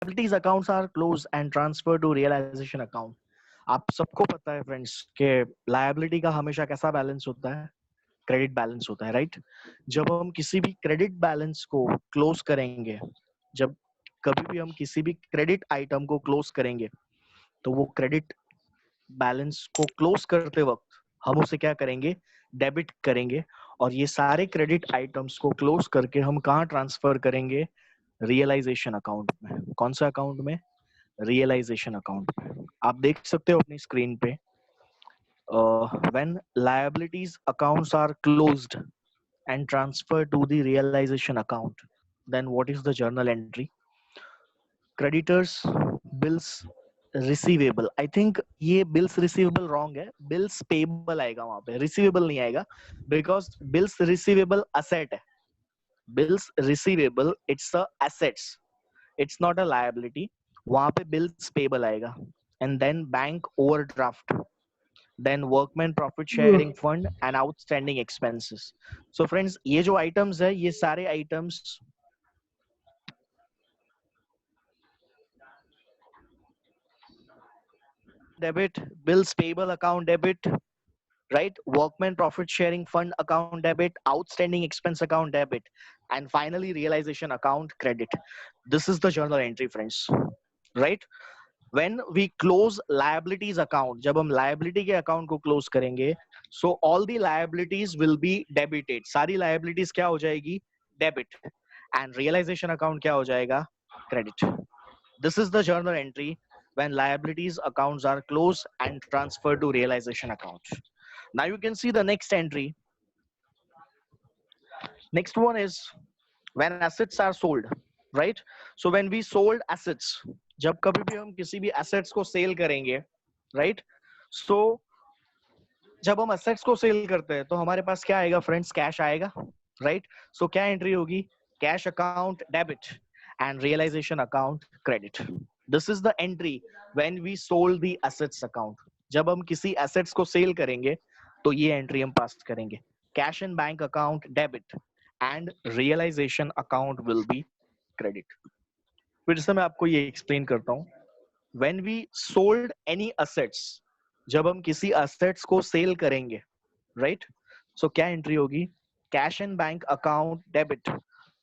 liabilities accounts are closed and transferred to realization account. आप सबको पता है फ्रेंड्स कि लायबिलिटी का हमेशा कैसा बैलेंस होता है, क्रेडिट बैलेंस होता है, राइट? जब हम किसी भी क्रेडिट बैलेंस को क्लोज करेंगे, जब कभी भी हम किसी भी क्रेडिट आइटम को क्लोज करेंगे, तो वो क्रेडिट बैलेंस को क्लोज करते वक्त हम उसे क्या करेंगे, डेबिट करेंगे। और ये सारे क्रेडिट आइटम्स को क्लोज करके हम कहाँ ट्रांसफर करेंगे, रियलाइजेशन अकाउंट में। कौन सा अकाउंट में, रियलाइजेशन अकाउंट में। आप देख सकते हो अपनी स्क्रीन पे, when liabilities accounts are closed and transferred to the realization account, then what is the journal entry? Creditors bills receivable. I think ये bills receivable wrong है, bills payable आएगा वहां पे, receivable नहीं आएगा, because bills receivable asset है, bills receivable it's a assets, it's not a liability. वहां पे bills payable आएगा, and then bank overdraft, then workman profit sharing fund and outstanding expenses. So friends, ये जो items है, ये सारे items debit, bills payable account debit, right? Workman profit sharing fund account debit, outstanding expense account debit, and finally realization account credit. This is the journal entry, friends, right? When we close liabilities account, जब हम liability के account को close करेंगे, so all the liabilities will be debited. सारी liabilities क्या हो जाएगी, debit, and realization account क्या हो जाएगा, credit. This is the journal entry when liabilities accounts are closed and transferred to realization account. Now you can see the next entry. Next one is when assets are sold, right? So when we sold assets, जब कभी भी हम किसी भी assets को sale करेंगे, right? So जब हम assets को sale करते हैं तो हमारे पास क्या आएगा friends, cash आएगा, right? So क्या entry होगी, cash account debit and realization account credit. This is the entry when we sold the assets account. जब हम किसी assets को sale करेंगे तो ये entry हम pass करेंगे, cash and bank account debit and realization account will be credit. फिर से मैं आपको ये explain करता हूँ. When we sold any assets, जब हम किसी assets को sale करेंगे, right? So क्या entry होगी, cash and bank account debit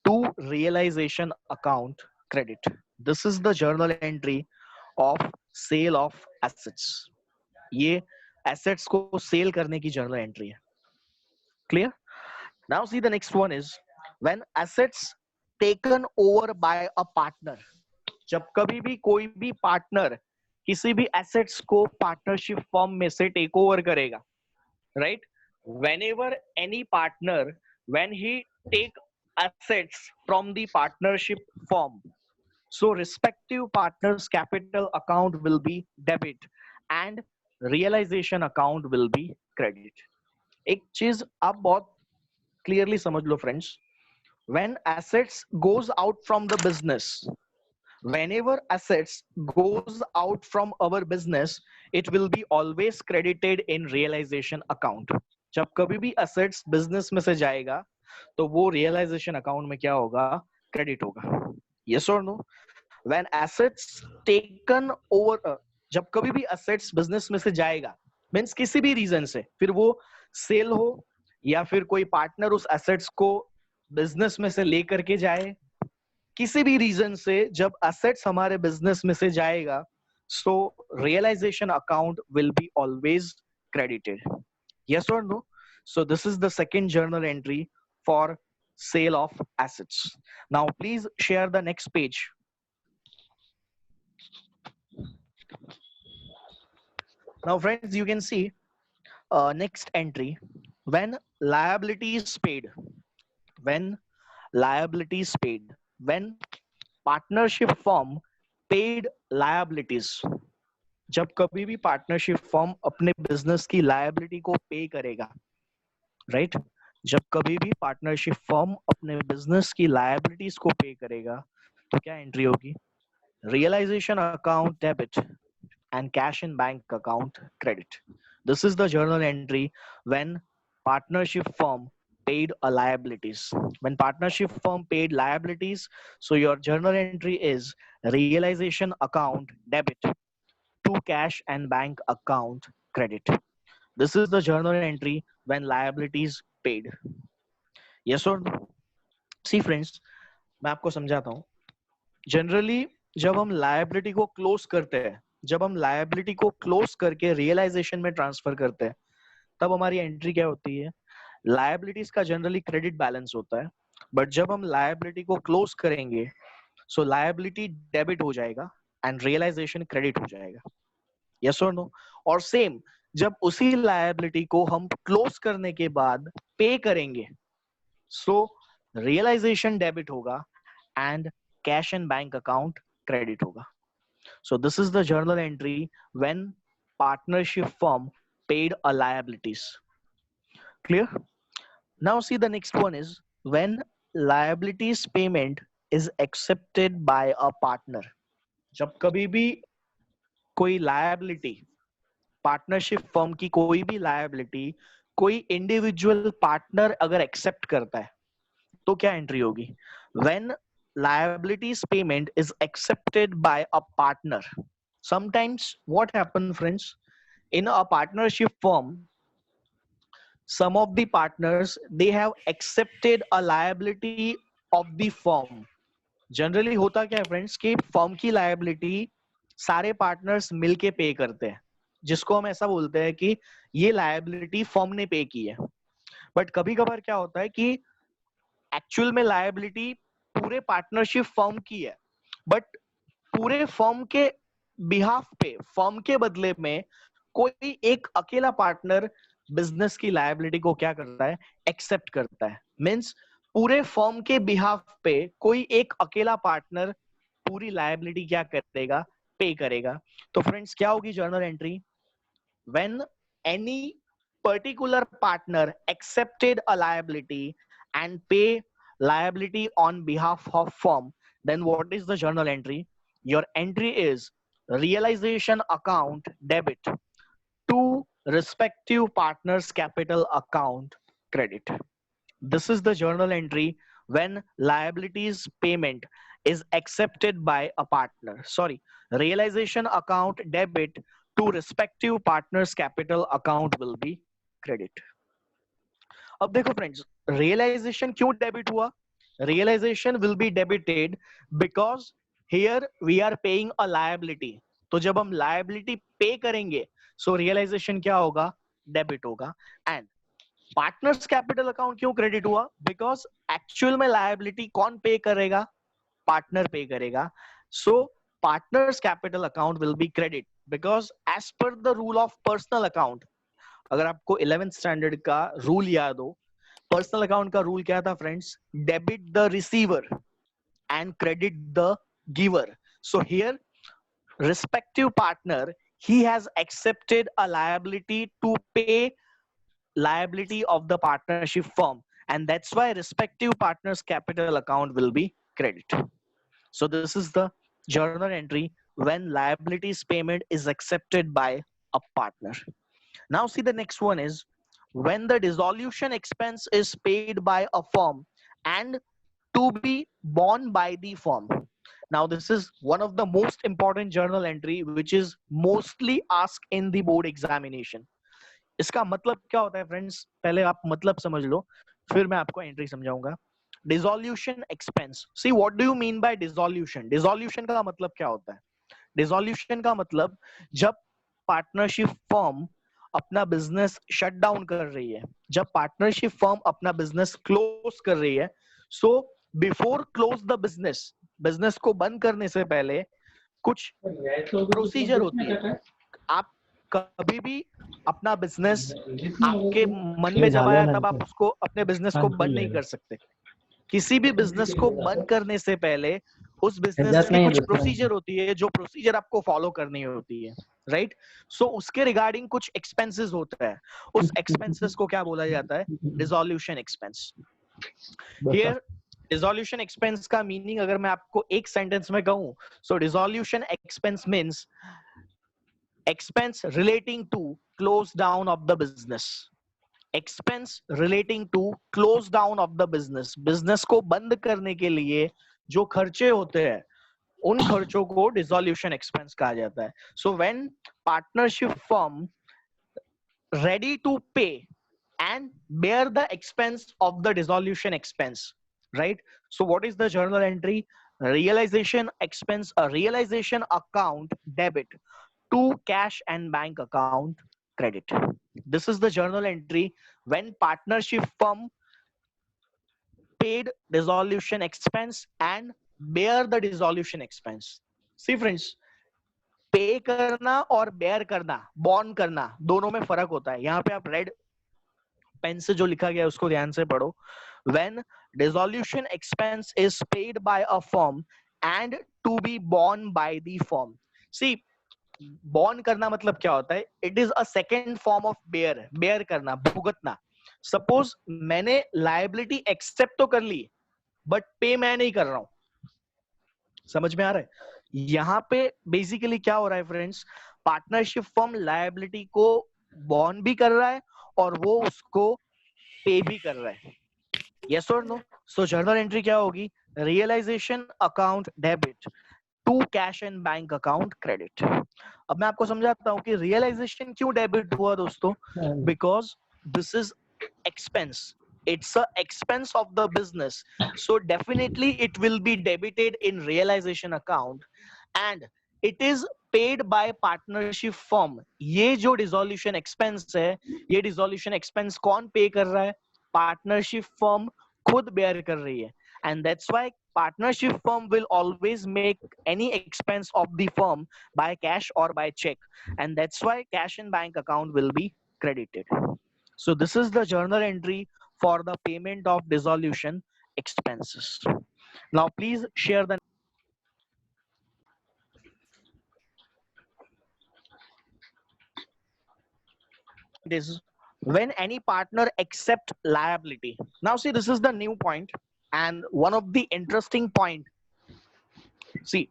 to realization account credit. This is the journal entry of sale of assets. ये assets को sale करने की journal entry है. Clear? Now see the next one is when assets taken over by a partner. जब कभी भी कोई भी partner किसी भी assets को partnership firm में से take over करेगा, right? Whenever any partner, when he take assets from the partnership firm, so respective partners capital account will be debit and realization account will be credit. एक चीज आप बहुत clearly समझ लो friends, when assets goes out from the business, whenever assets goes out from our business, it will be always credited in realization account. जब कभी भी assets business में से जाएगा तो वो realization account में क्या होगा, credit होगा. Yes or no? When assets taken over, जब कभी भी assets business में से जाएगा, means किसी भी reason से, फिर वो sale हो या फिर कोई partner उस assets को business में से लेकर के जाए, किसी भी रीजन से जब असेट्स हमारे बिजनेस में से जाएगा, so realisation account will be always credited. Yes और no? So this is the second journal entry for sale of assets. Now please share the next page. Now friends, you can see next entry when liabilities paid, when liabilities paid, when partnership firm paid liabilities. जब कभी भी partnership firm अपने business की liability को pay करेगा, right? जब कभी भी पार्टनरशिप फर्म अपने बिजनेस की लायबिलिटीज को पे करेगा तो क्या एंट्री होगी, realisation account debit and cash in bank account credit. This is the journal entry when partnership firm paid a liabilities. When partnership firm paid liabilities, so your journal entry is realization account debit to cash and bank account credit. This is the journal entry when liabilities paid. Yes or no? See friends, मैं आपको समझाता हूँ. Generally जब हम liability को close करते हैं, जब हम लायबिलिटी को क्लोज करके रियलाइजेशन में ट्रांसफर करते हैं, तब हमारी एंट्री क्या होती है? लायबिलिटीज का जनरली क्रेडिट बैलेंस होता है, बट जब हम लायबिलिटी को क्लोज करेंगे, सो लायबिलिटी डेबिट हो जाएगा एंड रियलाइजेशन क्रेडिट हो जाएगा. यस और नो? और सेम जब उसी लायबिलिटी को हम क्लोज करने के बाद पे करेंगे, सो रियलाइजेशन डेबिट होगा and cash and bank account credit hoga. So this is the journal entry when partnership firm paid a liabilities. Clear? Now see the next one is when liabilities payment is accepted by a partner. जब कभी भी कोई liability, partnership firm की कोई भी liability कोई individual partner अगर accept करता है, तो क्या एंट्री होगी? When liabilities payment is accepted by a partner. Sometimes what happens, friends, in a partnership firm, some of the partners they have accepted a liability of the firm. Generally होता क्या है friends कि firm की liability सारे partners मिलके पे करते हैं, जिसको हम ऐसा बोलते हैं कि ये लायबिलिटी फर्म ने पे की है. बट कभी कभार क्या होता है कि एक्चुअल में लायबिलिटी पूरे पार्टनरशिप फर्म की है, बट पूरे फर्म के बिहाफ पे, फर्म के बदले में कोई एक अकेला पार्टनर बिजनेस की लायबिलिटी को क्या करता है? एक्सेप्ट करता है. मींस पूरे फर्म के बिहाफ पे कोई एक अकेला पार्टनर पूरी लायबिलिटी क्या करेगा? पे करेगा. तो फ्रेंड्स क्या होगी journal entry? When any particular partner accepted a liability and pay liability on behalf of firm, then what is the journal entry? Your entry is realization account debit to respective partners capital account credit. This is the journal entry when liabilities payment is accepted by a partner. Sorry, realization account debit to respective partners capital account will be credit. अब देखो friends, realisation क्यों debit हुआ? Realisation will be debited because here we are paying a liability. तो जब हम liability पे करेंगे, सो realisation क्या होगा? डेबिट होगा. एंड पार्टनर्स कैपिटल अकाउंट क्यों क्रेडिट हुआ? बिकॉज एक्चुअल में लायबिलिटी कौन पे करेगा? पार्टनर पे करेगा. So partners capital account will be credit because as per the rule of personal account. अगर आपको 11th स्टैंडर्ड का रूल याद हो, पर्सनल अकाउंट का रूल क्या था friends? Debit the receiver and credit the giver. So here respective partner he has accepted a liability to pay liability of the partnership firm, and that's why respective partners capital account will be credit. So this is the journal entry when liabilities payment is accepted by a partner. Now see the next one is when the dissolution expense is paid by a firm and to be borne by the firm. Now this is one of the most important journal entry which is mostly asked in the board examination. इसका मतलब क्या होता है friends? पहले आप मतलब समझ लो, फिर मैं आपको एंट्री समझाऊंगा. Dissolution expense. See what do you mean by dissolution? Dissolution का मतलब क्या होता है? डिसोल्यूशन का मतलब जब पार्टनरशिप फर्म अपना बिजनेस शट डाउन कर रही है, जब पार्टनरशिप फर्म अपना बिजनेस क्लोज कर रही है, so before close the business, business को बंद करने से पहले कुछ प्रोसीजर होती है. आप कभी भी अपना बिजनेस आपके मन में जब आया तब आप उसको अपने बिजनेस को बंद नहीं कर सकते. किसी भी बिजनेस को बंद करने से पहले उस बिजनेस की कुछ प्रोसीजर होती है, जो प्रोसीजर आपको फॉलो करनी होती है, राइट? सो उसके रिगार्डिंग कुछ एक्सपेंसेस होता है. उस एक्सपेंसेस को क्या बोला जाता है? Dissolution expense. Here dissolution expense का मीनिंग अगर मैं आपको एक सेंटेंस में कहूं, so dissolution expense means expense relating to close down of the business. Expense relating to close down of the business, business को बंद करने के लिए जो खर्चे होते हैं उन खर्चों को डिसोल्यूशन एक्सपेंस कहा जाता है. So when partnership firm ready to pay and bear the expense of the dissolution expense, right? So what is the journal entry? Realization expense, a realization account debit to cash and bank account credit. This is the journal entry when partnership firm paid dissolution expense and bear the dissolution expense. See friends, पे करना और bear करना, bond करना, दोनों में फर्क होता है. यहाँ पे आप रेड पेन से जो लिखा गया है उसको ध्यान से पढ़ो. When dissolution expense is paid by a firm and to be borne by the firm. See, बॉन्ड करना मतलब क्या होता है? It is a second form of bear, bear करना, भुगतना. सपोज मैंने लायबिलिटी एक्सेप्ट तो कर ली बट पे मैं नहीं कर रहा हूं. समझ में आ रहा है? यहाँ पे बेसिकली क्या हो रहा है फ्रेंड्स, पार्टनरशिप फर्म लायबिलिटी को बॉन्ड भी कर रहा है और वो उसको पे भी कर रहा है. यस और नो? सो जर्नल एंट्री क्या होगी? Realisation account debit to cash and bank account credit. अब मैं आपको समझाता हूँ कि रियलाइजेशन क्यों डेबिट हुआ दोस्तों. Because this is expense, it's a expense of the business, so definitely it will be debited in realization account and it is paid by partnership firm. ये जो dissolution expense है, ये dissolution expense कौन पे कर रहा है? partnership firm खुद bear कर रही है. And that's why partnership firm will always make any expense of the firm by cash or by check, and that's why cash and bank account will be credited. So this is the journal entry for the payment of dissolution expenses. Now please share the is when any partner accept liability. Now see, this is the new point and one of the interesting point. See,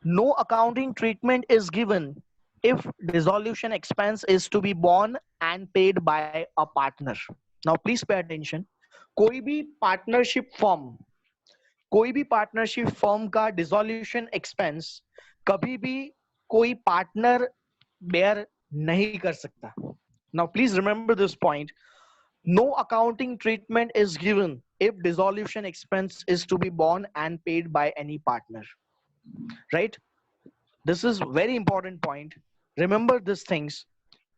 no accounting treatment is given if dissolution expense is to be borne and paid by a partner. Now please pay attention. कोई भी partnership firm का dissolution expense कभी भी कोई partner bear नहीं कर सकता. Now please remember this point. No accounting treatment is given if dissolution expense is to be borne and paid by any partner. Right? This is very important point. Remember these things.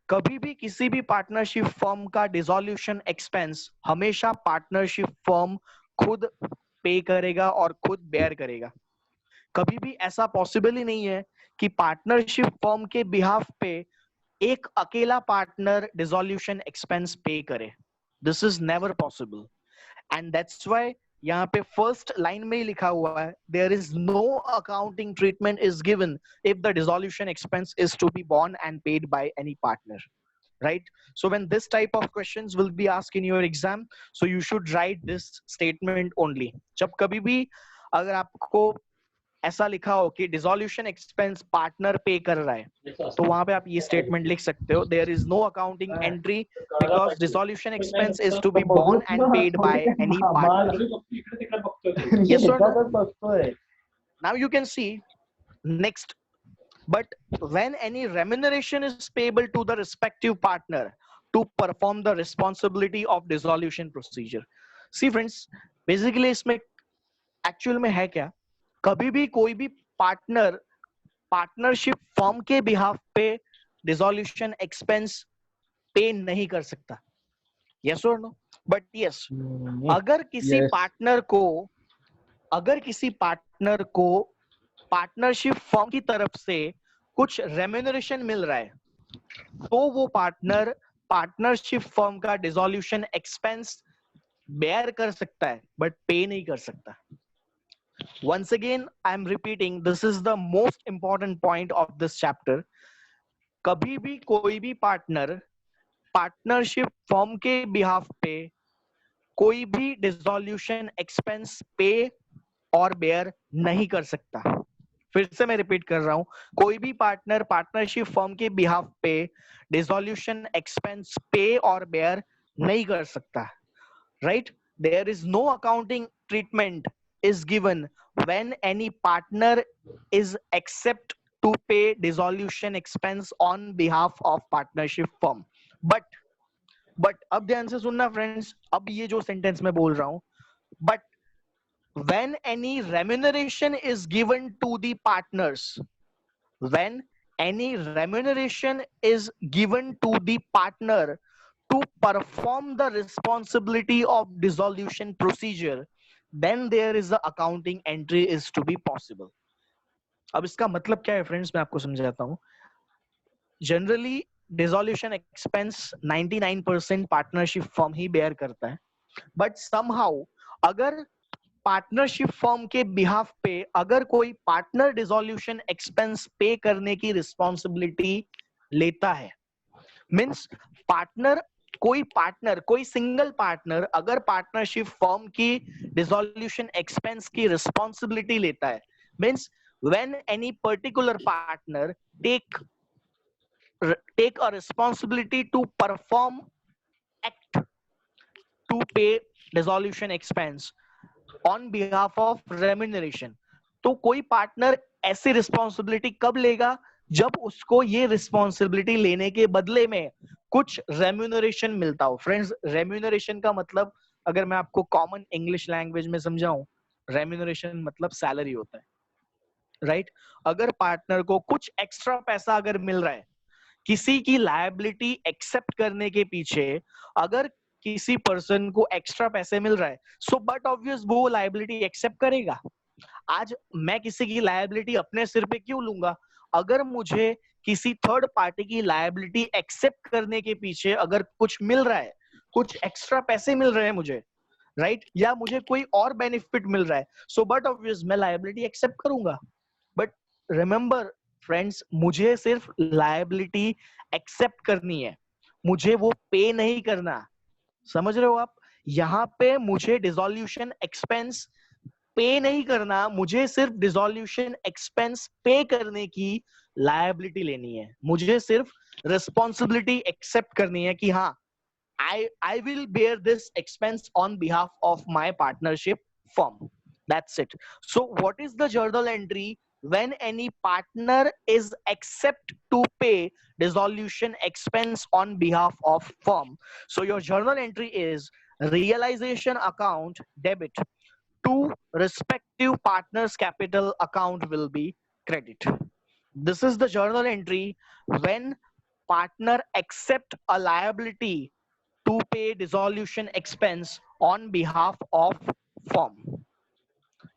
कभी भी किसी भी partnership firm का dissolution expense हमेशा partnership firm खुद पे करेगा और खुद बेयर करेगा. कभी भी ऐसा पॉसिबल ही नहीं है कि पार्टनरशिप फर्म के बिहाफ पे एक अकेला पार्टनर डिसोल्यूशन एक्सपेंस पे करे. This is never possible and that's why यहाँ पे फर्स्ट लाइन में ही लिखा हुआ है, there is no accounting treatment is given if the dissolution expense is to be borne and paid by any partner. Right? So when this type of questions will be asked in your exam, so you should write this statement only. जब कभी भी अगर आपको ऐसा लिखा हो कि dissolution expense partner पे कर रहा है, तो वहां पे आप ये स्टेटमेंट लिख सकते हो, there is no accounting entry because dissolution expense is to be borne and paid by any partner. Yes or no? Now you can see next. But when any remuneration is payable to the respective partner to perform the responsibility of dissolution procedure. See friends, basically इसमें actual में है क्या, कभी भी कोई भी partner partnership firm के behalf पे डिसोल्यूशन एक्सपेंस पे नहीं कर सकता. यस और नो? बट यस, अगर किसी पार्टनर को पार्टनरशिप फर्म की तरफ से कुछ रेम्यूनरेशन मिल रहा है, तो वो पार्टनर पार्टनरशिप फर्म का डिसोल्यूशन एक्सपेंस बेयर कर सकता है बट पे नहीं कर सकता. Once again, I am repeating, this is the most important point of this chapter. कभी भी कोई भी पार्टनर पार्टनरशिप फर्म के बिहाफ पे कोई भी डिसोल्यूशन एक्सपेंस पे और बेयर नहीं कर सकता. फिर से मैं रिपीट कर रहा हूं, कोई भी पार्टनर पार्टनरशिप फर्म के बिहाफ पे डिसोल्यूशन एक्सपेंस पे और बेयर नहीं कर सकता, right? There is no accounting treatment is given when any partner is accept to pay dissolution expense on behalf of partnership firm. But अब ध्यान से सुनना फ्रेंड्स, अब ये जो सेंटेंस मैं बोल रहा हूं, but when any remuneration is given to the partners, when any remuneration is given to the partner to perform the responsibility of dissolution procedure, then there is a accounting entry is to be possible. अब इसका मतलब क्या है friends, मैं आपको समझाता हूं. Generally dissolution expense 99% partnership firm ही बेयर करता है, बट समहाउ अगर पार्टनरशिप फर्म के बिहाफ पे अगर कोई पार्टनर डिसोल्यूशन एक्सपेंस पे करने की रिस्पॉन्सिबिलिटी लेता है, मींस पार्टनर कोई सिंगल पार्टनर अगर पार्टनरशिप फर्म की डिसोल्यूशन एक्सपेंस की रिस्पॉन्सिबिलिटी लेता है, means when any particular partner take a responsibility to perform act to pay dissolution expense on behalf of remuneration. तो कोई पार्टनर ऐसी रिस्पॉन्सिबिलिटी कब लेगा, जब उसको ये रिस्पॉन्सिबिलिटी लेने के बदले में कुछ रेम्यूनरेशन मिलता हो. फ्रेंड्स, रेम्यूनरेशन का मतलब अगर मैं आपको कॉमन इंग्लिश लैंग्वेज में समझाऊं, रेम्यूनरेशन मतलब सैलरी होता है, राइट? अगर पार्टनर को कुछ एक्स्ट्रा पैसा अगर मिल रहा है किसी की लायबिलिटी एक्सेप्ट करने के पीछे, अगर किसी पर्सन को एक्स्ट्रा पैसे मिल रहा है, सो बट ऑब्वियस वो लायबिलिटी एक्सेप्ट करेगा. आज मैं किसी की लायबिलिटी अपने सिर पे क्यों लूंगा? अगर मुझे किसी थर्ड पार्टी की लायबिलिटी एक्सेप्ट करने के पीछे अगर कुछ मिल रहा है, कुछ एक्स्ट्रा पैसे मिल रहे हैं मुझे, राइट, या मुझे कोई और बेनिफिट मिल रहा है, सो बट ऑब्वियस मैं लायबिलिटी एक्सेप्ट करूंगा. बट रिमेंबर फ्रेंड्स, मुझे सिर्फ लायबिलिटी एक्सेप्ट करनी है, मुझे वो पे नहीं करना. समझ रहे हो आप? यहां पे मुझे डिसोल्यूशन एक्सपेंस पे नहीं करना, मुझे सिर्फ डिसोल्यूशन एक्सपेंस पे करने की लायबिलिटी लेनी है, मुझे सिर्फ रिस्पॉन्सिबिलिटी एक्सेप्ट करनी है कि हाँ, I will bear this expense on behalf of my partnership firm. That's it. So what is the journal entry when any partner is accept to pay dissolution expense on behalf of firm? So your journal entry is realization account debit to respective partners capital account will be credit. This is the journal entry when partner accept a liability to pay dissolution expense on behalf of firm.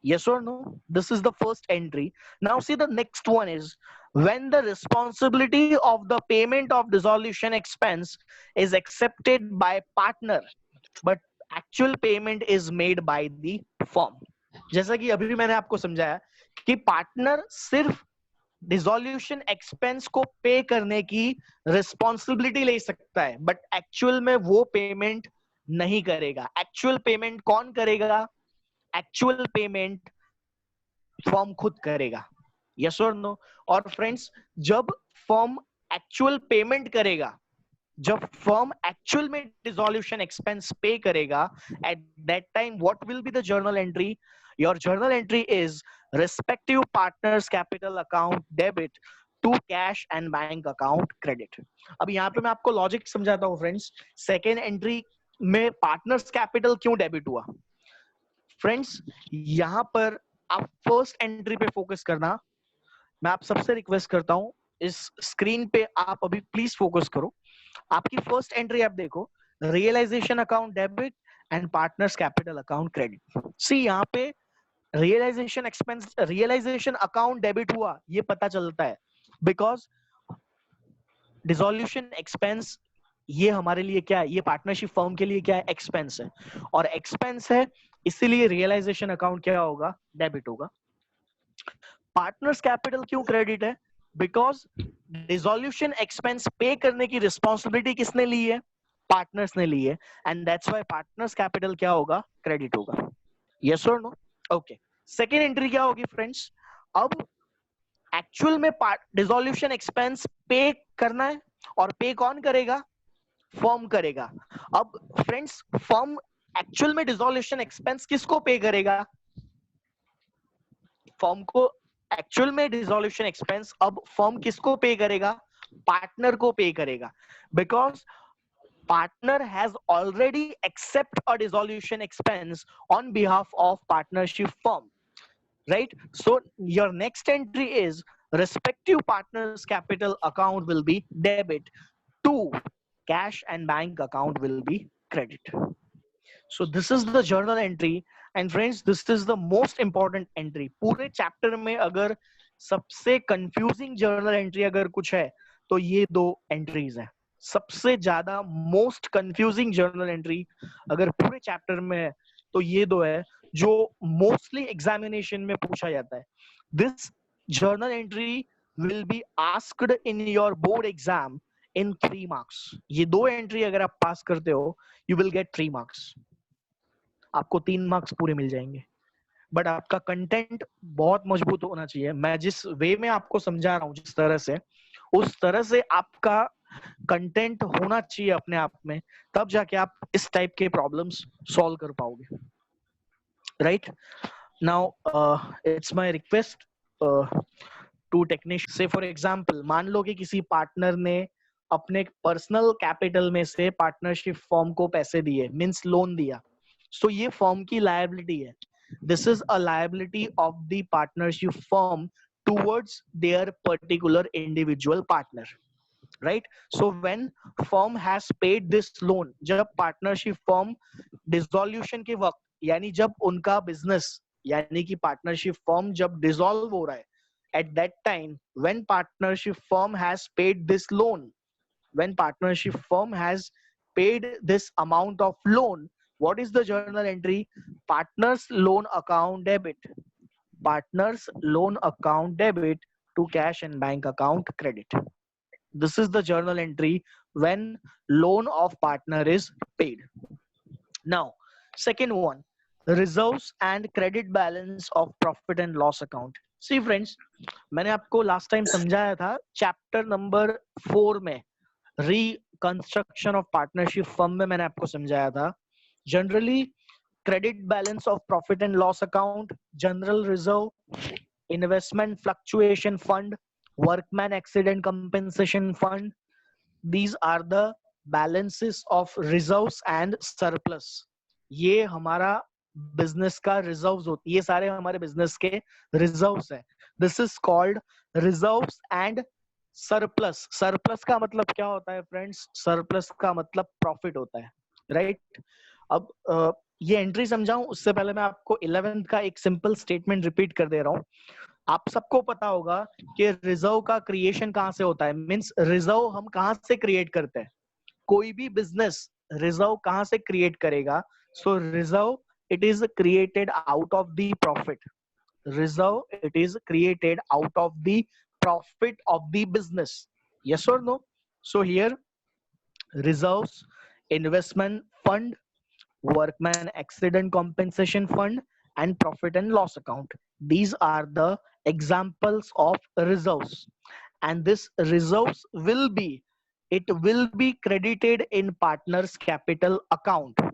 Yes or no? This is the first entry. Now see the next one is when the responsibility of the payment of dissolution expense is accepted by partner but actual payment is made by the firm. जैसा कि अभी मैंने आपको समझाया कि partner सिर्फ dissolution expense को पे करने की रिस्पॉन्सिबिलिटी ले सकता है, बट एक्चुअल में वो पेमेंट नहीं करेगा. एक्चुअल पेमेंट कौन करेगा? एक्चुअल पेमेंट फर्म खुद करेगा. यस और नो? और फ्रेंड्स, जब फर्म एक्चुअल पेमेंट करेगा, जब फर्म एक्चुअल में डिसोल्यूशन एक्सपेंस पे करेगा, at that time what will be the journal entry? Your journal entry is respective partners capital account debit to cash and bank account credit. अब यहाँ पे मैं आपको लॉजिक समझाता हूँ फ्रेंड्स. सेकेंड एंट्री में पार्टनर्स कैपिटल क्यों डेबिट हुआ? फ्रेंड्स, यहाँ पर आप फर्स्ट एंट्री पे फोकस करना. मैं आप सबसे रिक्वेस्ट करता हूँ, इस स्क्रीन पे आप अभी प्लीज फोकस करो. आपकी फर्स्ट एंट्री आप देखो, realisation account debit and partners capital account credit. See यहाँ पे realisation expense, realisation account debit हुआ ये पता चलता है बिकॉज डिसोल्यूशन एक्सपेंस ये हमारे लिए क्या है? ये पार्टनरशिप फर्म के लिए क्या है? एक्सपेंस है, और एक्सपेंस है इसीलिए रियलाइजेशन अकाउंट क्या होगा? डेबिट होगा. पार्टनर्स कैपिटल क्यों क्रेडिट है? बिकॉज डिसोल्यूशन एक्सपेंस पे करने की रिस्पॉन्सिबिलिटी किसने ली है? पार्टनर्स ने ली है, and that's why partners capital क्या होगा? क्रेडिट होगा. यस और नो? ओके. सेकेंड एंट्री क्या होगी फ्रेंड्स? अब एक्चुअल में डिसोल्यूशन एक्सपेंस पे करना है, और पे कौन करेगा? फर्म करेगा. अब फ्रेंड्स, फर्म एक्चुअल में डिसोल्यूशन एक्सपेंस किसको पे करेगा? फर्म को एक्चुअल में डिसोल्यूशन एक्सपेंस अब फर्म किसको पे करेगा? पार्टनर को पे करेगा, because partner has already accept a dissolution expense on behalf of partnership firm, right? So your next entry is respective partners capital account will be debit to cash and bank account will be credit. So this is the journal entry, and friends, this is the most important entry. पूरे chapter में अगर सबसे confusing journal entry अगर कुछ है तो ये दो एंट्रीज है. सबसे ज्यादा मोस्ट कंफ्यूजिंग जर्नल एंट्री अगर पूरे चैप्टर में है तो ये दो है जो मोस्टली एग्जामिनेशन में पूछा जाता है. This journal entry will be asked in your board exam in 3 marks. ये दो एंट्री अगर आप पास करते हो यू विल गेट 3 मार्क्स. आपको 3 मार्क्स पूरे मिल जाएंगे. बट आपका कंटेंट बहुत मजबूत होना चाहिए. मैं जिस वे में आपको समझा रहा हूँ, जिस तरह से, उस तरह से आपका कंटेंट होना चाहिए अपने आप में, तब जाके आप इस टाइप के प्रॉब्लम्स सॉल्व कर पाओगे. Right now it's my request to technician. Say for example, मान लो कि किसी पार्टनर ने अपने पर्सनल कैपिटल में से पार्टनरशिप फर्म को पैसे दिए, मींस लोन दिया. सो ये फर्म की लायबिलिटी है. This is a liability of the partnership firm towards their particular individual partner, right? So when firm has paid this loan, जब partnership firm dissolution के वक्त, यानी जब उनका business, यानी कि partnership firm जब dissolve हो रहा है, at that time when partnership firm has paid this loan, when partnership firm has paid this amount of loan, what is the journal entry? Partners loan account debit. Partners loan account debit to cash and bank account credit. This is the journal entry when loan of partner is paid. Now, second one, reserves and credit balance of profit and loss account. See friends, मैंने आपको last time समझाया था chapter number 4 में, reconstruction of partnership firm में मैंने आपको समझाया था. Generally, credit balance of profit and loss account, general reserve, investment fluctuation fund, workman accident compensation fund, these are the balances of reserves and surplus. ये हमारा business का reserves होती, ये सारे हमारे बिजनेस के रिजर्व्स है. This is called reserves and surplus. Surplus का मतलब क्या होता है फ्रेंड्स? सरप्लस का मतलब प्रॉफिट होता है, राइट? अब ये एंट्री समझाऊं उससे पहले मैं आपको 11th का एक सिंपल स्टेटमेंट रिपीट कर दे रहा हूं. आप सबको पता होगा कि रिजर्व का क्रिएशन कहां से होता है, मींस रिजर्व हम कहां से क्रिएट करते हैं. कोई भी बिजनेस रिजर्व कहां से क्रिएट करेगा? So reserve it is created out of the profit. Reserve it is created out of the profit of the business. Yes और no? So here reserves, investment fund, workman accident compensation fund, and profit and loss account. These are the examples of reserves, and this reserves will be credited in partners capital account.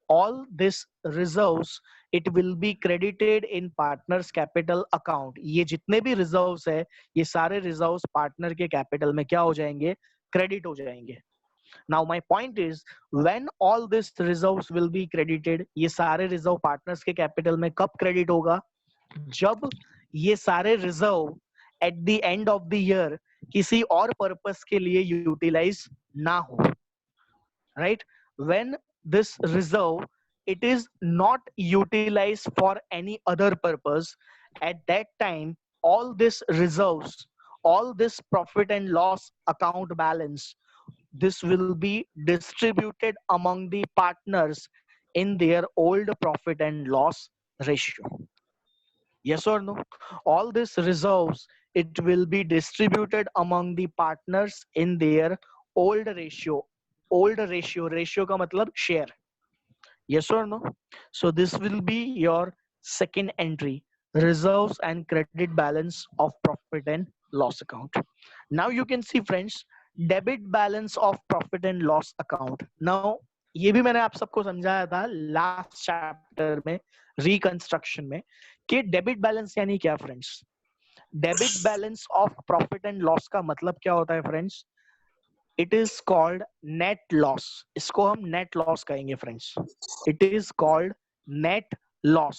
All this reserves it will be credited in partners capital account. ये जितने भी reserves है, ये सारे reserves partner के capital में क्या हो जाएंगे? Credit हो जाएंगे. Now my point is, when all these reserves will be credited, ये सारे reserve partners के capital में कब credit होगा? जब ये सारे reserve at the end of the year किसी और purpose के लिए utilize ना हो, right? When this reserve it is not utilized for any other purpose, at that time all this reserves, all this profit and loss account balance, this will be distributed among the partners in their old profit and loss ratio. Yes or no? All these reserves, it will be distributed among the partners in their old ratio. Old ratio, ratio का मतलब share. Yes or no? So this will be your second entry, reserves and credit balance of profit and loss account. Now you can see friends, debit balance of profit and loss account. Now ये भी मैंने आप सबको समझाया था last chapter में, reconstruction में, कि डेबिट बैलेंस यानी क्या friends. Debit balance of profit and loss का मतलब क्या होता है friends. It is called net loss. इसको हम नेट लॉस कहेंगे friends. It is called net loss.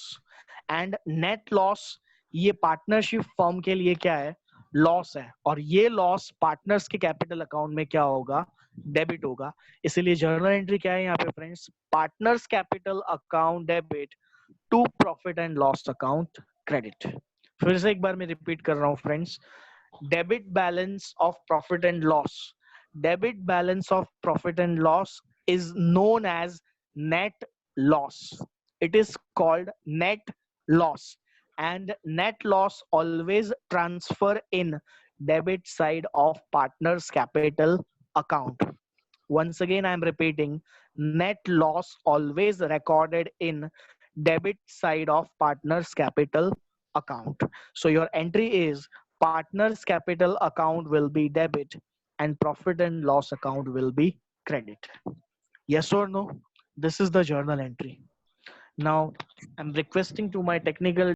And net loss ये पार्टनरशिप फर्म के लिए क्या है, लॉस है. और ये लॉस पार्टनर्स के कैपिटल अकाउंट में क्या होगा, डेबिट होगा. इसीलिए जर्नल एंट्री क्या है यहाँ पे friends, partners capital account debit to profit and loss account credit. फिर से एक बार मैं रिपीट कर रहा हूँ friends. Debit balance of profit and loss, debit balance of profit and loss is known as net loss. It is called net loss, and net loss always transfer in debit side of partner's capital account. Once again I am repeating, net loss always recorded in debit side of partner's capital account. So your entry is partner's capital account will be debit and profit and loss account will be credit. Yes or no? This is the journal entry. Now I'm requesting to my technical